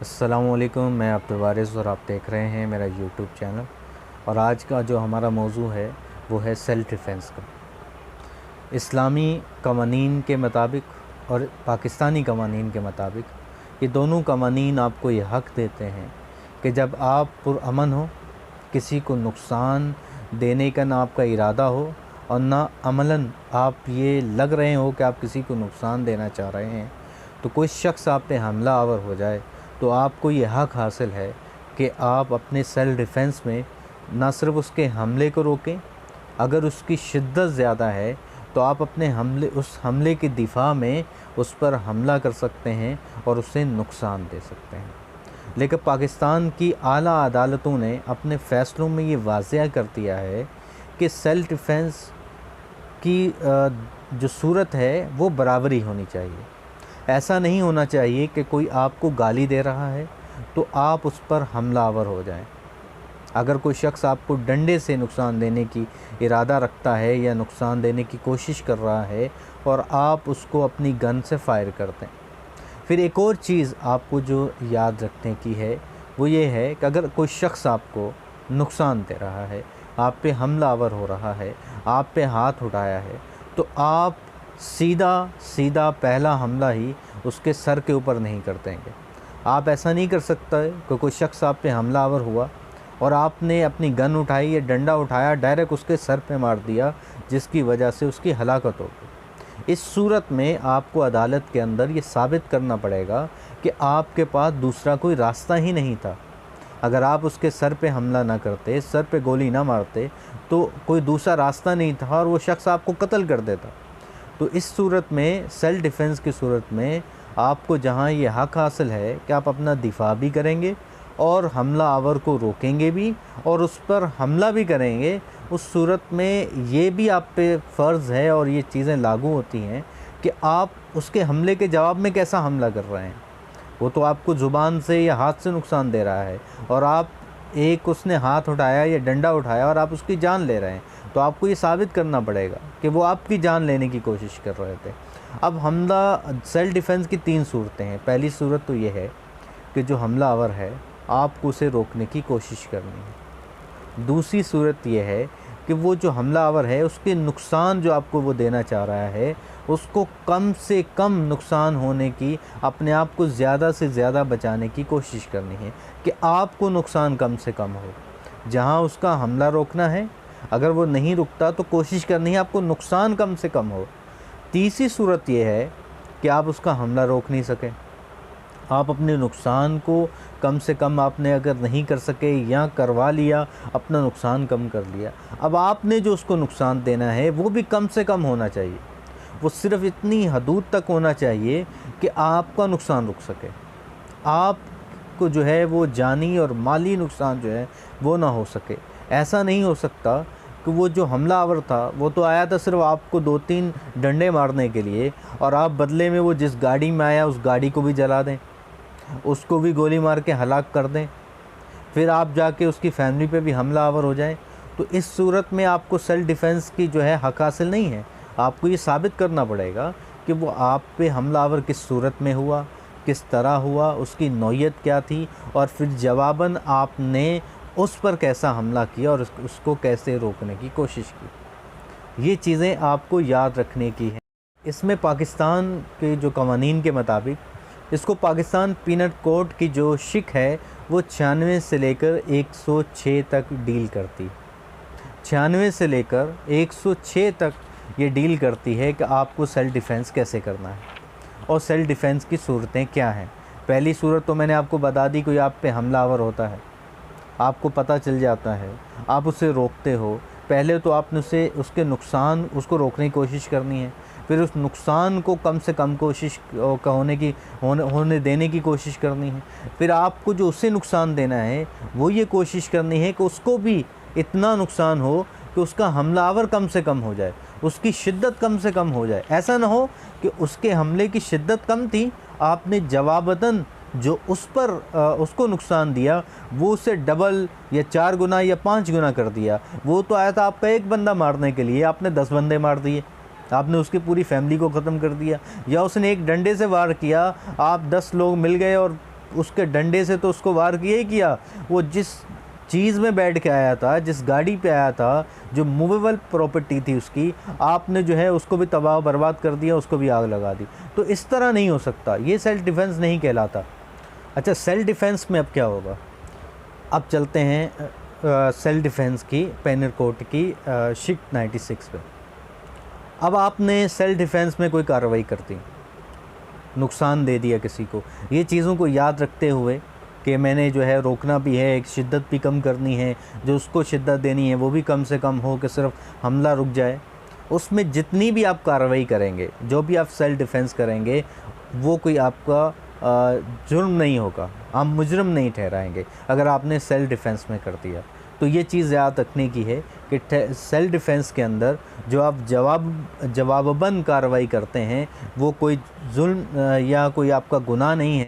अस्सलामुअलैकुम, मैं अब्दुल वारिस और आप देख रहे हैं मेरा यूट्यूब चैनल। और आज का जो हमारा मौजू है वो है सेल्फ़ डिफ़ेंस का। इस्लामी कवानीन के मुताबिक और पाकिस्तानी कवानीन के मुताबिक ये दोनों कवानीन आपको ये हक़ देते हैं कि जब आप पुरअमन हो, किसी को नुकसान देने का ना आपका इरादा हो और ना अमलन आप ये लग रहे हो कि आप किसी को नुकसान देना चाह रहे हैं, तो कोई शख्स आप पे हमला आवर हो जाए तो आपको ये हक़ हासिल है कि आप अपने सेल्फ़ डिफ़ेंस में ना सिर्फ उसके हमले को रोकें, अगर उसकी शिद्दत ज़्यादा है तो आप अपने उस हमले के दिफ़ा में उस पर हमला कर सकते हैं और उसे नुकसान दे सकते हैं। लेकिन पाकिस्तान की आला अदालतों ने अपने फ़ैसलों में ये वाज़ेह कर दिया है कि सेल्फ़ डिफ़ेंस की जो सूरत है वो बराबरी होनी चाहिए। ऐसा नहीं होना चाहिए कि कोई आपको गाली दे रहा है तो आप उस पर हमलावर हो जाएं। अगर कोई शख्स आपको डंडे से नुकसान देने की इरादा रखता है या नुकसान देने की कोशिश कर रहा है और आप उसको अपनी गन से फ़ायर करते हैं। फिर एक और चीज़ आपको जो याद रखने की है वो ये है कि अगर कोई शख्स आपको नुकसान दे रहा है, आप पे हमलावर हो रहा है, आप पे हाथ उठाया है, तो आप सीधा सीधा पहला हमला ही उसके सर के ऊपर नहीं कर देंगे। आप ऐसा नहीं कर सकता है कि कोई शख्स आप पे हमलावर हुआ और आपने अपनी गन उठाई या डंडा उठाया, डायरेक्ट उसके सर पे मार दिया, जिसकी वजह से उसकी हलाकत हो गई। इस सूरत में आपको अदालत के अंदर ये साबित करना पड़ेगा कि आपके पास दूसरा कोई रास्ता ही नहीं था। अगर आप उसके सर पे हमला ना करते, सर पे गोली ना मारते, तो कोई दूसरा रास्ता नहीं था और वो शख्स आपको कत्ल कर देता। तो इस सूरत में सेल्फ़ डिफ़ेंस की सूरत में आपको जहाँ ये हक़ हासिल है कि आप अपना दिफ़ा भी करेंगे और हमला आवर को रोकेंगे भी और उस पर हमला भी करेंगे, उस सूरत में ये भी आप पे फ़र्ज़ है और ये चीज़ें लागू होती हैं कि आप उसके हमले के जवाब में कैसा हमला कर रहे हैं। वो तो आपको ज़ुबान से या हाथ से नुकसान दे रहा है और आप उसने हाथ उठाया या डंडा उठाया और आप उसकी जान ले रहे हैं, तो आपको ये साबित करना पड़ेगा कि वो आपकी जान लेने की कोशिश कर रहे थे। अब हमला सेल्फ़ डिफ़ेंस की 3 सूरतें हैं। पहली सूरत तो ये है कि जो हमलावर है आपको उसे रोकने की कोशिश करनी है। दूसरी सूरत ये है कि वो जो हमलावर है उसके नुकसान जो आपको वो देना चाह रहा है, उसको कम से कम नुकसान होने की, अपने आप को ज़्यादा से ज़्यादा बचाने की कोशिश करनी है कि आपको नुकसान कम से कम हो। जहाँ उसका हमला रोकना है, अगर वो नहीं रुकता तो कोशिश करनी है आपको नुकसान कम से कम हो। तीसरी सूरत ये है कि आप उसका हमला रोक नहीं सकें, आप अपने नुकसान को कम से कम आपने अगर नहीं कर सके या करवा लिया, अपना नुकसान कम कर लिया, अब आपने जो उसको नुकसान देना है वो भी कम से कम होना चाहिए। वो सिर्फ़ इतनी हदूद तक होना चाहिए कि आपका नुकसान रुक सके, आपको जो है वो जानी और माली नुकसान जो है वो ना हो सके। ऐसा नहीं हो सकता कि वो जो हमलावर था वो तो आया था सिर्फ़ आपको 2-3 डंडे मारने के लिए और आप बदले में वो जिस गाड़ी में आया उस गाड़ी को भी जला दें, उसको भी गोली मार के हलाक कर दें, फिर आप जाके उसकी फैमिली पे भी हमलावर हो जाएं। तो इस सूरत में आपको सेल्फ़ डिफ़ेंस की जो है हक़ हासिल नहीं है। आपको ये साबित करना पड़ेगा कि वो आप पे हमलावर किस सूरत में हुआ, किस तरह हुआ, उसकी नौइयत क्या थी और फिर जवाबन आपने उस पर कैसा हमला किया और उसको कैसे रोकने की कोशिश की। ये चीज़ें आपको याद रखने की हैं। इसमें पाकिस्तान के जो कवानीन के मुताबिक इसको पाकिस्तान पीनल कोड की जो शिक है वो 96 से लेकर 106 तक डील करती। 96 से लेकर 106 तक ये डील करती है कि आपको सेल्फ़ डिफ़ेंस कैसे करना है और सेल्फ़ डिफ़ेंस की सूरतें क्या हैं। पहली सूरत तो मैंने आपको बता दी, कोई आप पे हमलावर होता है, आपको पता चल जाता है, आप उसे रोकते हो। पहले तो आपने उसके नुकसान उसको रोकने की कोशिश करनी है, फिर उस नुकसान को कम से कम होने देने की कोशिश करनी है। फिर आपको जो उससे नुकसान देना है वो ये कोशिश करनी है कि उसको भी इतना नुकसान हो कि उसका हमलावर कम से कम हो जाए, उसकी शिद्दत कम से कम हो जाए। ऐसा ना हो कि उसके हमले की शिद्दत कम थी, आपने जवाबतन जो उसको नुकसान दिया वो उससे डबल या 4 गुना या 5 गुना कर दिया। वो तो आया था आपका एक बंदा मारने के लिए, आपने 10 बंदे मार दिए, आपने उसकी पूरी फैमिली को ख़त्म कर दिया। या उसने एक डंडे से वार किया, आप 10 लोग मिल गए और उसके डंडे से तो उसको वार किया ही किया, वो जिस चीज़ में बैठ के आया था, जिस गाड़ी पे आया था, जो मूवेबल प्रॉपर्टी थी उसकी, आपने जो है उसको भी तबाह बर्बाद कर दिया, उसको भी आग लगा दी। तो इस तरह नहीं हो सकता, ये सेल्फ़ डिफेंस नहीं कहलाता। अच्छा, सेल्फ़ डिफेंस में अब क्या होगा? अब चलते हैं सेल्फ़ डिफेंस की पेनल कोड की शिफ्ट 96 पे। अब आपने सेल्फ़ डिफेंस में कोई कार्रवाई कर दी, नुकसान दे दिया किसी को, ये चीज़ों को याद रखते हुए कि मैंने जो है रोकना भी है, एक शिद्दत भी कम करनी है, जो उसको शिद्दत देनी है वो भी कम से कम हो कि सिर्फ हमला रुक जाए। उसमें जितनी भी आप कार्रवाई करेंगे, जो भी आप सेल्फ़ डिफेंस करेंगे, वो कोई आपका जुर्म नहीं होगा, आप मुजरिम नहीं ठहराएंगे अगर आपने सेल्फ़ डिफेंस में कर दिया। तो ये चीज़ याद रखने की है कि सेल्फ़ डिफेंस के अंदर जो आप जवाबबंद कार्रवाई करते हैं वो कोई जुल्म या कोई आपका गुनाह नहीं है।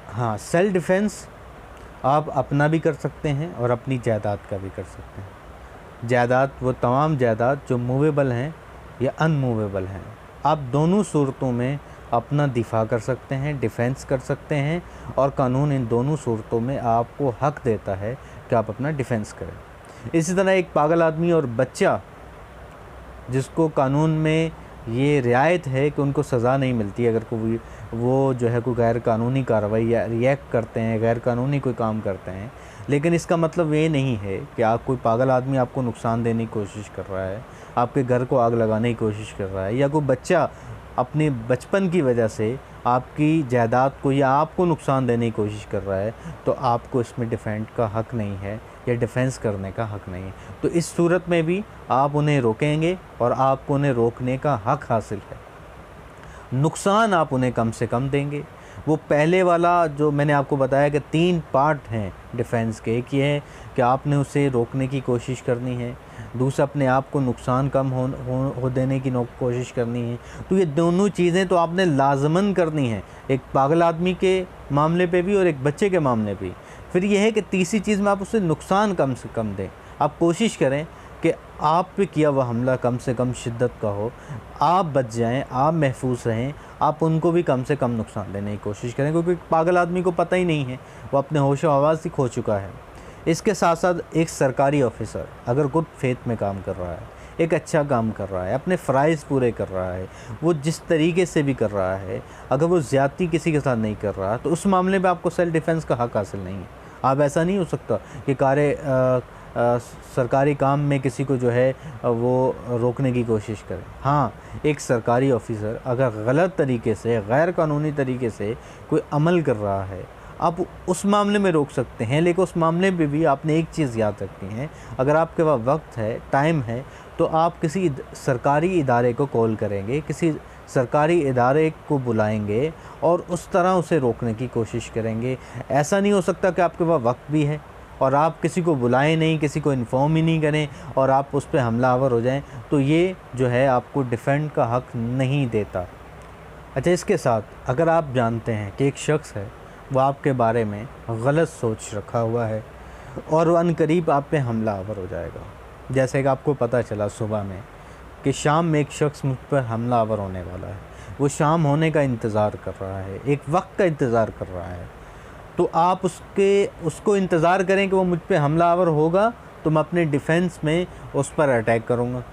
हाँ, सेल्फ़ डिफेंस आप अपना भी कर सकते हैं और अपनी जायदाद का भी कर सकते हैं। जायदाद वो तमाम जायदाद जो मूवेबल हैं या अनमूवेबल हैं, आप दोनों सूरतों में अपना दिफा कर सकते हैं, डिफेंस कर सकते हैं, और कानून इन दोनों सूरतों में आपको हक़ देता है कि आप अपना डिफेंस करें। इसी तरह एक पागल आदमी और बच्चा जिसको कानून में ये रियायत है कि उनको सज़ा नहीं मिलती अगर कोई वो जो है कोई गैर कानूनी कार्रवाई या रिएक्ट करते हैं, गैर कानूनी कोई काम करते हैं, लेकिन इसका मतलब ये नहीं है कि आप कोई पागल आदमी आपको नुकसान देने की कोशिश कर रहा है, आपके घर को आग लगाने की कोशिश कर रहा है, या कोई बच्चा अपने बचपन की वजह से आपकी जायदाद को या आपको नुकसान देने की कोशिश कर रहा है, तो आपको इसमें डिफेंड का हक़ नहीं है या डिफेंस करने का हक़ नहीं है। तो इस सूरत में भी आप उन्हें रोकेंगे और आपको उन्हें रोकने का हक़ हासिल है। नुकसान आप उन्हें कम से कम देंगे। वो पहले वाला जो मैंने आपको बताया कि 3 पार्ट हैं डिफेंस के, एक ये है कि आपने उसे रोकने की कोशिश करनी है, दूसरा अपने आप को नुकसान कम हो देने की कोशिश करनी है। तो ये दोनों चीज़ें तो आपने लाज़मन करनी है, एक पागल आदमी के मामले पे भी और एक बच्चे के मामले पे। फिर यह है कि तीसरी चीज़ में आप उसे नुकसान कम से कम दें। आप कोशिश करें कि आप पे किया हुआ हमला कम से कम शिद्दत का हो, आप बच जाएं, आप महफूज रहें, आप उनको भी कम से कम नुकसान देने की कोशिश करें, क्योंकि पागल आदमी को पता ही नहीं है, वो अपने होश व हवास ही खो चुका है। इसके साथ साथ एक सरकारी ऑफिसर अगर गुड फेथ में काम कर रहा है, एक अच्छा काम कर रहा है, अपने फ़राइज़ पूरे कर रहा है, वो जिस तरीके से भी कर रहा है, अगर वो ज़्यादती किसी के साथ नहीं कर रहा, तो उस मामले में आपको सेल्फ़ डिफेंस का हक़ हासिल नहीं है। आप ऐसा नहीं हो सकता कि सरकारी काम में किसी को जो है वो रोकने की कोशिश करें। हाँ, एक सरकारी ऑफिसर अगर गलत तरीके से, गैर कानूनी तरीके से कोई अमल कर रहा है, आप उस मामले में रोक सकते हैं, लेकिन उस मामले में भी आपने एक चीज़ याद रखनी है, अगर आपके पास वक्त है, टाइम है, तो आप किसी सरकारी इदारे को कॉल करेंगे, किसी सरकारी इदारे को बुलाएंगे और उस तरह उसे रोकने की कोशिश करेंगे। ऐसा नहीं हो सकता कि आपके पास वक्त भी है और आप किसी को बुलाएं नहीं, किसी को इन्फॉर्म ही नहीं करें और आप उस पर हमलावर हो जाएं, तो ये जो है आपको डिफेंड का हक़ नहीं देता। अच्छा, इसके साथ अगर आप जानते हैं कि एक शख्स है वो आपके बारे में गलत सोच रखा हुआ है और वो अनकरीब आप पे हमलावर हो जाएगा, जैसे कि आपको पता चला सुबह में कि शाम में एक शख्स मुझ पर हमलावर होने वाला है, वो शाम होने का इंतज़ार कर रहा है, एक वक्त का इंतज़ार कर रहा है, तो आप उसको इंतज़ार करें कि वो मुझ पे हमलावर होगा, तो मैं अपने डिफेंस में उस पर अटैक करूँगा।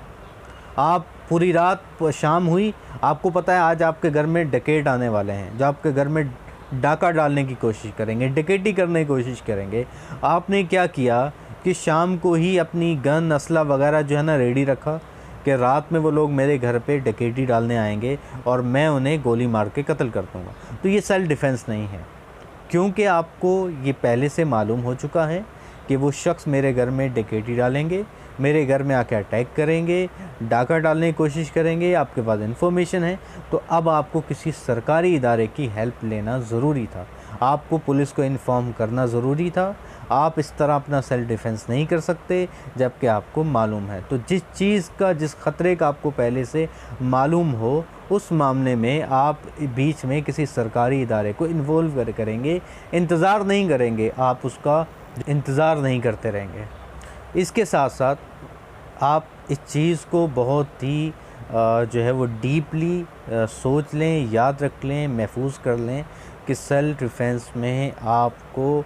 आप पूरी रात शाम हुई, आपको पता है आज आपके घर में डकैत आने वाले हैं, जो आपके घर में डाका डालने की कोशिश करेंगे, डकैती करने की कोशिश करेंगे। आपने क्या किया कि शाम को ही अपनी गन, असला वगैरह जो है ना रेडी रखा कि रात में वो लोग मेरे घर पे डकैती डालने आएंगे और मैं उन्हें गोली मार के कत्ल कर दूँगा। तो ये सेल्फ़ डिफेंस नहीं है, क्योंकि आपको ये पहले से मालूम हो चुका है कि वो शख्स मेरे घर में डकैती डालेंगे, मेरे घर में आके अटैक करेंगे, डाका डालने की कोशिश करेंगे, आपके पास इन्फॉर्मेशन है। तो अब आपको किसी सरकारी इदारे की हेल्प लेना ज़रूरी था, आपको पुलिस को इन्फॉर्म करना ज़रूरी था। आप इस तरह अपना सेल्फ़ डिफेंस नहीं कर सकते जबकि आपको मालूम है। तो जिस चीज़ का, जिस ख़तरे का आपको पहले से मालूम हो, उस मामले में आप बीच में किसी सरकारी इदारे को इन्वॉल्व करेंगे, इंतज़ार नहीं करेंगे, आप उसका इंतज़ार नहीं करते रहेंगे। इसके साथ साथ आप इस चीज़ को बहुत ही जो है वो डीपली सोच लें, याद रख लें, महफूज कर लें कि सेल्फ़ डिफेंस में आपको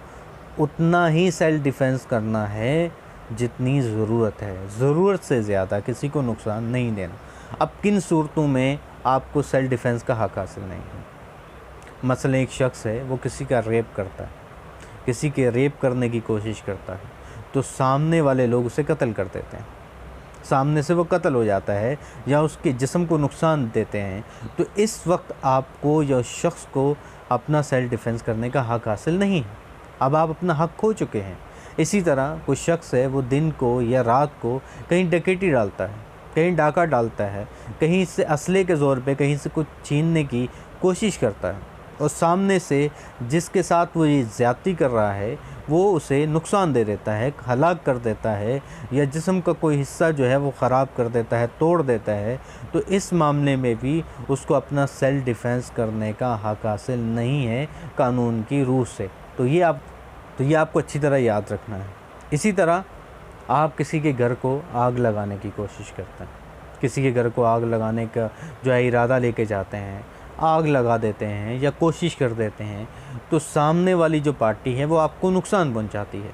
उतना ही सेल्फ़ डिफेंस करना है जितनी ज़रूरत है, ज़रूरत से ज़्यादा किसी को नुकसान नहीं देना। अब किन सूरतों में आपको सेल्फ़ डिफेंस का हक़ हासिल नहीं है? मसलन एक शख्स है, वो किसी का रेप करता है, किसी के रेप करने की कोशिश करता है, तो सामने वाले लोग उसे कत्ल कर देते हैं, सामने से वो कत्ल हो जाता है या उसके जिस्म को नुकसान देते हैं, तो इस वक्त आपको या उस शख्स को अपना सेल्फ़ डिफेंस करने का हक़ हासिल नहीं है। अब आप अपना हक़ खो चुके हैं। इसी तरह कोई शख्स है, वो दिन को या रात को कहीं डकैती डालता है, कहीं डाका डालता है, कहीं से असले के ज़ोर पे कहीं से कुछ छीनने की कोशिश करता है, और सामने से जिसके साथ वो ये ज़्यादती कर रहा है वो उसे नुकसान दे देता है, हलाक कर देता है, या जिस्म का कोई हिस्सा जो है वो ख़राब कर देता है, तोड़ देता है, तो इस मामले में भी उसको अपना सेल्फ़ डिफेंस करने का हक़ हासिल नहीं है कानून की रूह से। तो ये आपको अच्छी तरह याद रखना है। इसी तरह आप किसी के घर को आग लगाने की कोशिश करते हैं, किसी के घर को आग लगाने का जो है इरादा लेके जाते हैं, आग लगा देते हैं या कोशिश कर देते हैं, तो सामने वाली जो पार्टी है वो आपको नुकसान पहुंचाती है,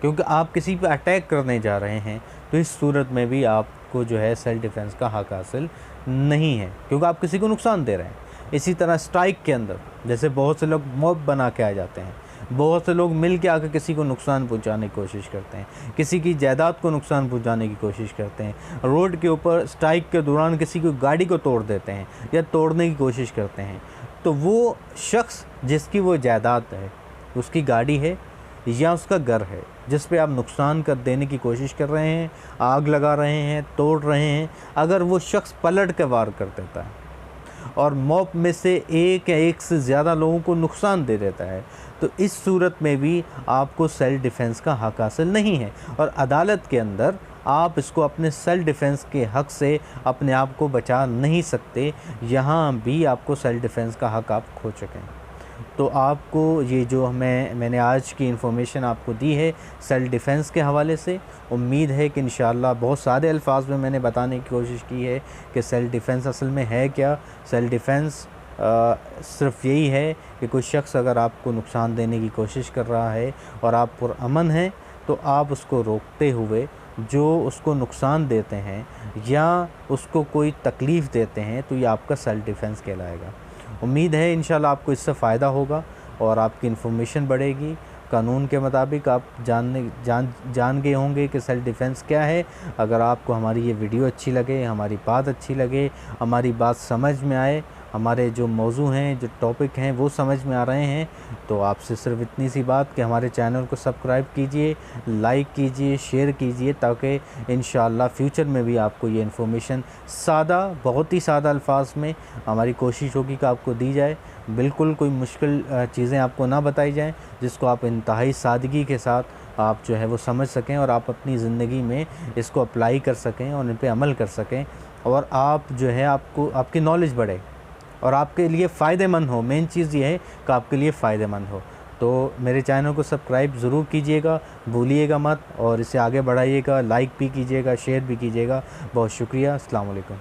क्योंकि आप किसी पे अटैक करने जा रहे हैं। तो इस सूरत में भी आपको जो है सेल्फ़ डिफेंस का हक़ हासिल नहीं है, क्योंकि आप किसी को नुकसान दे रहे हैं। इसी तरह स्ट्राइक के अंदर जैसे बहुत से लोग मॉब बना के आ जाते हैं, बहुत से लोग मिल के आकर किसी को नुकसान पहुंचाने की कोशिश करते हैं, किसी की जायदाद को नुकसान पहुंचाने की कोशिश करते हैं, रोड के ऊपर स्ट्राइक के दौरान किसी की गाड़ी को तोड़ देते हैं या तोड़ने की कोशिश करते हैं। तो वो शख्स जिसकी वो जायदाद है, उसकी गाड़ी है या उसका घर है, जिस पे आप नुकसान कर देने की कोशिश कर रहे हैं, आग लगा रहे हैं, तोड़ रहे हैं, अगर वो शख्स पलट के वार कर देता है और मॉब में से एक या एक से ज़्यादा लोगों को नुकसान दे देता है, तो इस सूरत में भी आपको सेल्फ़ डिफेंस का हक़ हासिल नहीं है, और अदालत के अंदर आप इसको अपने सेल्फ़ डिफेंस के हक़ से अपने आप को बचा नहीं सकते। यहाँ भी आपको सेल्फ़ डिफेंस का हक़ आप खो चुके हैं। तो आपको ये जो मैंने आज की इन्फॉर्मेशन आपको दी है सेल्फ़ डिफेंस के हवाले से, उम्मीद है कि इंशाअल्लाह बहुत सारे अल्फाज में मैंने बताने की कोशिश की है कि सेल्फ़ डिफेंस असल में है क्या। सेल्फ़ डिफेंस सिर्फ़ यही है कि कोई शख्स अगर आपको नुकसान देने की कोशिश कर रहा है और आप पुरअमन हैं, तो आप उसको रोकते हुए जो उसको नुकसान देते हैं या उसको कोई तकलीफ़ देते हैं, तो ये आपका सेल्फ़ डिफेंस कहलाएगा। उम्मीद है इंशाल्लाह आपको इससे फ़ायदा होगा और आपकी इन्फॉर्मेशन बढ़ेगी। कानून के मुताबिक आप जान गए होंगे कि सेल्फ़ डिफेंस क्या है। अगर आपको हमारी ये वीडियो अच्छी लगे, हमारी बात अच्छी लगे, हमारी बात समझ में आए, हमारे जो मौजू हैं, जो टॉपिक हैं वो समझ में आ रहे हैं, तो आपसे सिर्फ इतनी सी बात कि हमारे चैनल को सब्सक्राइब कीजिए, लाइक कीजिए, शेयर कीजिए, ताकि इंशाअल्लाह फ्यूचर में भी आपको ये इन्फॉर्मेशन सादा, बहुत ही सादा अल्फाज में हमारी कोशिश होगी कि आपको दी जाए। बिल्कुल कोई मुश्किल चीज़ें आपको ना बताई जाएँ, जिसको आप इंतहाई सादगी के साथ आप जो है वो समझ सकें और आप अपनी ज़िंदगी में इसको अप्लाई कर सकें और इन पे अमल कर सकें, और आप जो है आपको आपकी नॉलेज बढ़े और आपके लिए फ़ायदेमंद हो। मेन चीज़ ये है कि आपके लिए फ़ायदेमंद हो। तो मेरे चैनल को सब्सक्राइब ज़रूर कीजिएगा, भूलिएगा मत, और इसे आगे बढ़ाइएगा, लाइक भी कीजिएगा, शेयर भी कीजिएगा। बहुत शुक्रिया। अस्सलाम वालेकुम।